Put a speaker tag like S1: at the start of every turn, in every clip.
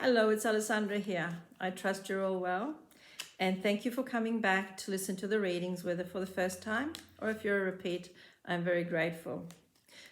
S1: Hello, it's Alessandra here. I trust you're all well. And thank you for coming back to listen to the readings, whether for the first time or if you're a repeat. I'm very grateful.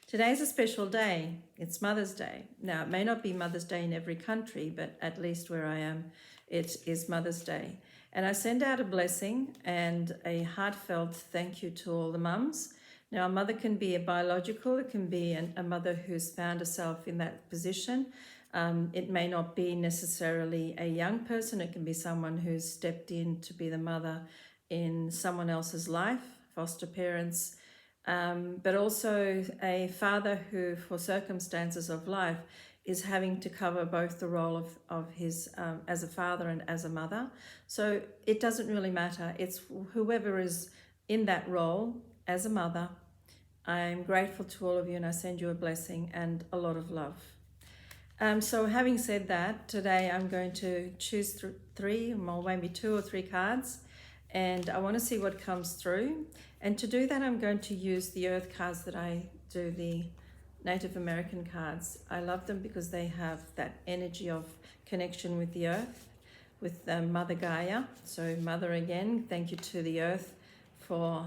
S1: Today's a special day. It's Mother's Day. Now, it may not be Mother's Day in every country, but at least where I am, it is Mother's Day. And I send out a blessing and a heartfelt thank you to all the mums. Now, a mother can be a biological, it can be a mother who's found herself in that position. It may not be necessarily a young person, it can be someone who's stepped in to be the mother in someone else's life, foster parents, but also a father who, for circumstances of life, is having to cover both the role of his as a father and as a mother. So it doesn't really matter. It's whoever is in that role as a mother. I'm grateful to all of you and I send you a blessing and a lot of love. So having said that, today I'm going to choose three, or maybe two or three cards, and I want to see what comes through. And to do that, I'm going to use the earth cards that I do, the Native American cards. I love them because they have that energy of connection with the earth, with Mother Gaia. So Mother again, thank you to the earth for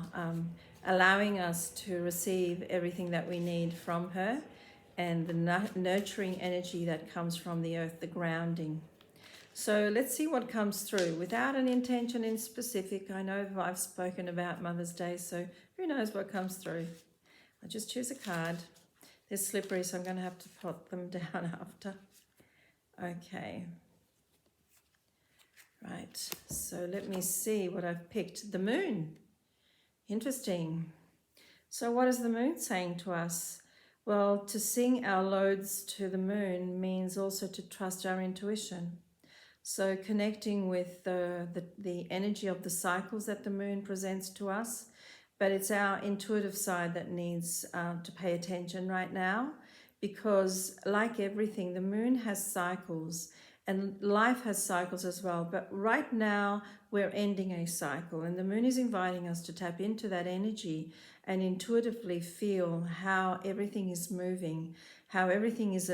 S1: allowing us to receive everything that we need from her, and the nurturing energy that comes from the earth, the grounding. So let's see what comes through without an intention in specific. I know I've spoken about Mother's Day, so who knows what comes through. I'll just choose a card. They're slippery, so I'm going to have to put them down after. Okay. Right, so let me see what I've picked. The moon. Interesting. So what is the moon saying to us? Well, to sing our loads to the moon means also to trust our intuition. So connecting with the energy of the cycles that the moon presents to us, but it's our intuitive side that needs to pay attention right now, because like everything, the moon has cycles and life has cycles as well. But right now we're ending a cycle and the moon is inviting us to tap into that energy and intuitively feel how everything is moving, how everything is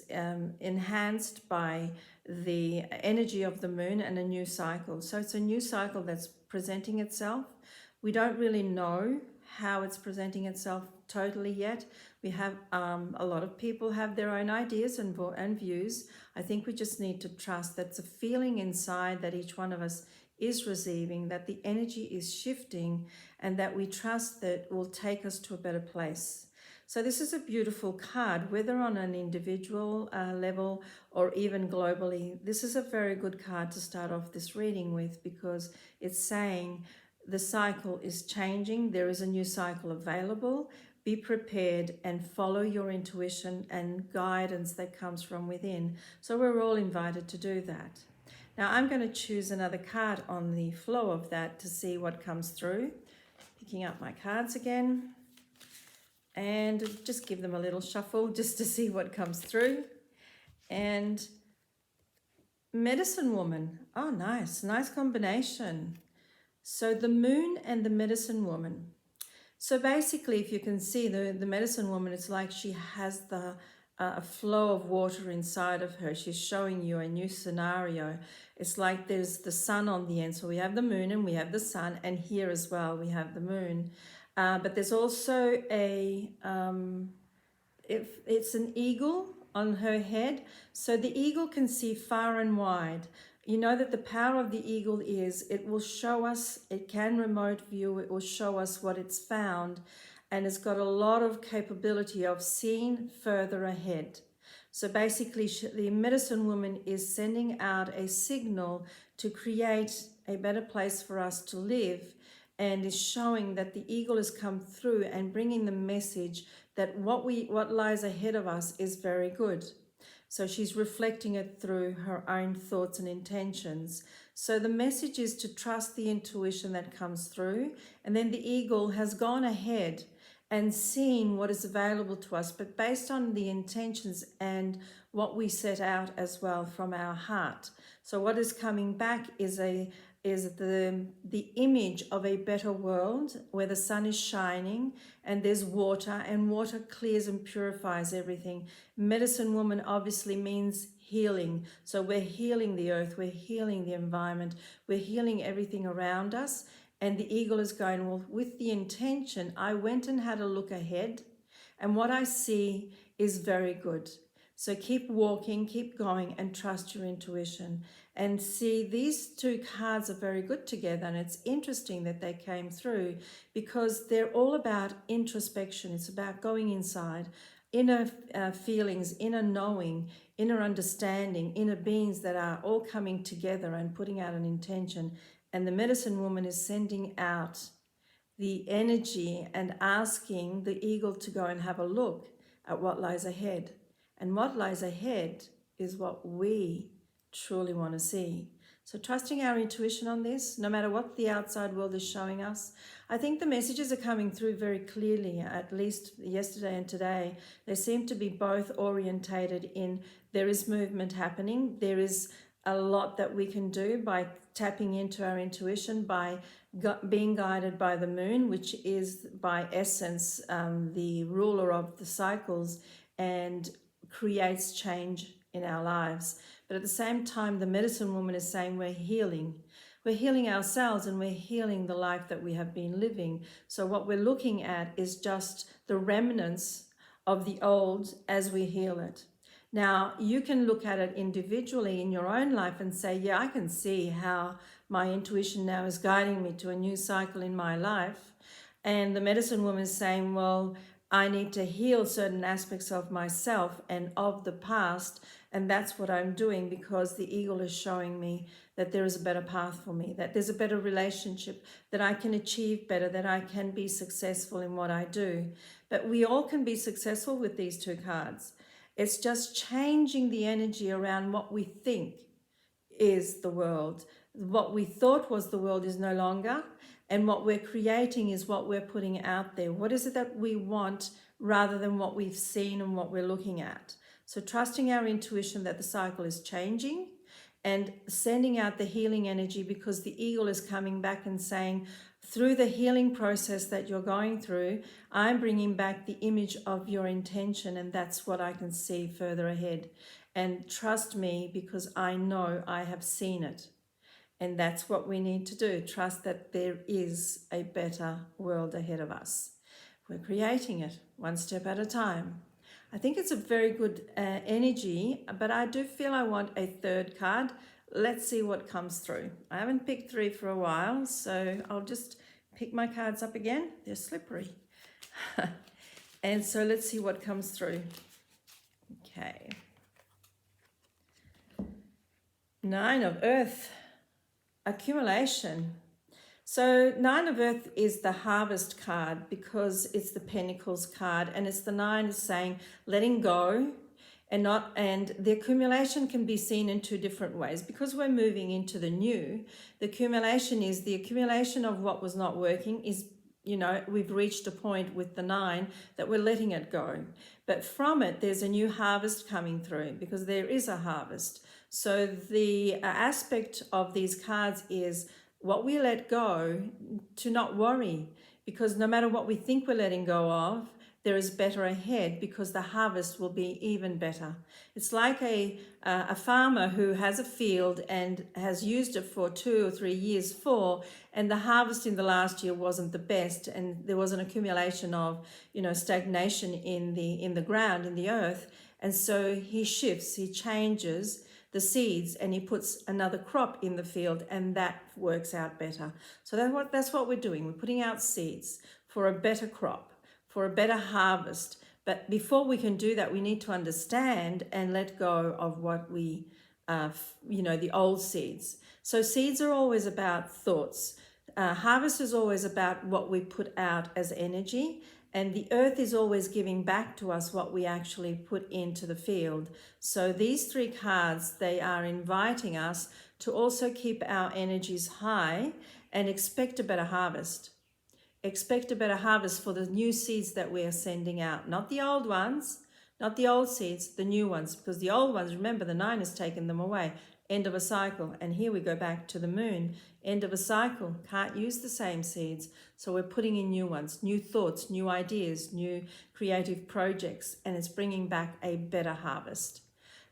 S1: enhanced by the energy of the moon and a new cycle. So it's a new cycle that's presenting itself. We don't really know how it's presenting itself totally yet. We have a lot of people have their own ideas and views. I think we just need to trust that's a feeling inside that each one of us is receiving, that the energy is shifting, and that we trust that will take us to a better place. So this is a beautiful card, whether on an individual level or even globally. This is a very good card to start off this reading with, because it's saying the cycle is changing. There is a new cycle available. Be prepared and follow your intuition and guidance that comes from within. So we're all invited to do that. Now I'm going to choose another card on the flow of that to see what comes through. Picking up my cards again and just give them a little shuffle just to see what comes through. And Medicine Woman. Oh, nice combination. So the moon and the Medicine Woman. So basically, if you can see the Medicine Woman, it's like she has a flow of water inside of her. She's showing you a new scenario. It's like there's the sun on the end. So we have the moon and we have the sun, and here as well we have the moon. But there's also it's an eagle on her head. So the eagle can see far and wide. You know that the power of the eagle is it will show us, it can remote view, it will show us what it's found, and it's got a lot of capability of seeing further ahead. So basically the Medicine Woman is sending out a signal to create a better place for us to live, and is showing that the eagle has come through and bringing the message that what lies ahead of us is very good. So she's reflecting it through her own thoughts and intentions. So the message is to trust the intuition that comes through. And then the eagle has gone ahead and seen what is available to us, but based on the intentions and what we set out as well from our heart. So what is coming back is the image of a better world where the sun is shining and there's water, and water clears and purifies everything. Medicine Woman obviously means healing. So we're healing the earth, we're healing the environment, we're healing everything around us. And the eagle is going, well, with the intention, I went and had a look ahead, and what I see is very good. So keep walking, keep going, and trust your intuition. And see, these two cards are very good together. And it's interesting that they came through because they're all about introspection. It's about going inside, inner feelings, inner knowing, inner understanding, inner beings that are all coming together and putting out an intention. And the medicine woman is sending out the energy and asking the eagle to go and have a look at what lies ahead. And what lies ahead is what we truly want to see. So trusting our intuition on this, no matter what the outside world is showing us. I think the messages are coming through very clearly, at least yesterday and today. They seem to be both orientated in there is movement happening. There is a lot that we can do by tapping into our intuition, by being guided by the moon, which is by essence the ruler of the cycles and creates change in our lives. But at the same time, the medicine woman is saying we're healing. We're healing ourselves and we're healing the life that we have been living. So what we're looking at is just the remnants of the old as we heal it. Now, you can look at it individually in your own life and say, yeah, I can see how my intuition now is guiding me to a new cycle in my life. And the medicine woman is saying, well, I need to heal certain aspects of myself and of the past. And that's what I'm doing because the eagle is showing me that there is a better path for me, that there's a better relationship, that I can achieve better, that I can be successful in what I do. But we all can be successful with these two cards. It's just changing the energy around what we think is the world. What we thought was the world is no longer, and what we're creating is what we're putting out there. What is it that we want rather than what we've seen and what we're looking at? So trusting our intuition that the cycle is changing and sending out the healing energy, because the eagle is coming back and saying, through the healing process that you're going through, I'm bringing back the image of your intention, and that's what I can see further ahead. And trust me, because I know I have seen it. And that's what we need to do. Trust that there is a better world ahead of us. We're creating it one step at a time. I think it's a very good energy, but I do feel I want a third card. Let's see what comes through. I haven't picked three for a while, so I'll just pick my cards up again. They're slippery. And so let's see what comes through. Okay. Nine of Earth. Accumulation. So Nine of Earth is the harvest card because it's the Pentacles card, and it's the nine is saying letting go and the accumulation can be seen in two different ways. Because we're moving into the new, the accumulation is the accumulation of what was not working is, you know, we've reached a point with the nine that we're letting it go. But from it, there's a new harvest coming through because there is a harvest. So the aspect of these cards is what we let go, to not worry, because no matter what we think we're letting go of, there is better ahead because the harvest will be even better. It's like a farmer who has a field and has used it for 2 or 3 years and the harvest in the last year wasn't the best, and there was an accumulation of, you know, stagnation in the ground, in the earth. And so he shifts, he changes the seeds, and he puts another crop in the field, and that works out better. So that's what we're doing. We're putting out seeds for a better crop, for a better harvest. But before we can do that, we need to understand and let go of what we, the old seeds. So seeds are always about thoughts. Harvest is always about what we put out as energy. And the earth is always giving back to us what we actually put into the field. So these three cards, they are inviting us to also keep our energies high and expect a better harvest. Expect a better harvest for the new seeds that we are sending out. Not the old ones, not the old seeds, the new ones. Because the old ones, remember, the nine has taken them away. End of a cycle. And here we go back to the moon. End of a cycle. Can't use the same seeds. So we're putting in new ones, new thoughts, new ideas, new creative projects, and it's bringing back a better harvest.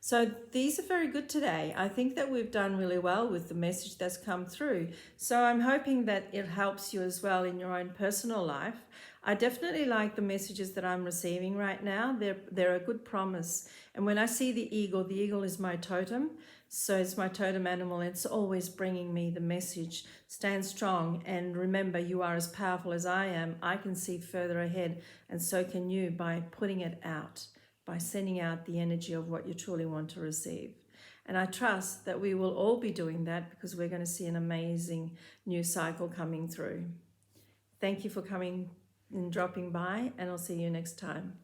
S1: So these are very good today. I think that we've done really well with the message that's come through. So I'm hoping that it helps you as well in your own personal life. I definitely like the messages that I'm receiving right now. They're a good promise. And when I see the eagle is my totem. So it's my totem animal. It's always bringing me the message. Stand strong and remember, you are as powerful as I am. I can see further ahead, and so can you by putting it out, by sending out the energy of what you truly want to receive. And I trust that we will all be doing that because we're going to see an amazing new cycle coming through. Thank you for coming and dropping by, and I'll see you next time.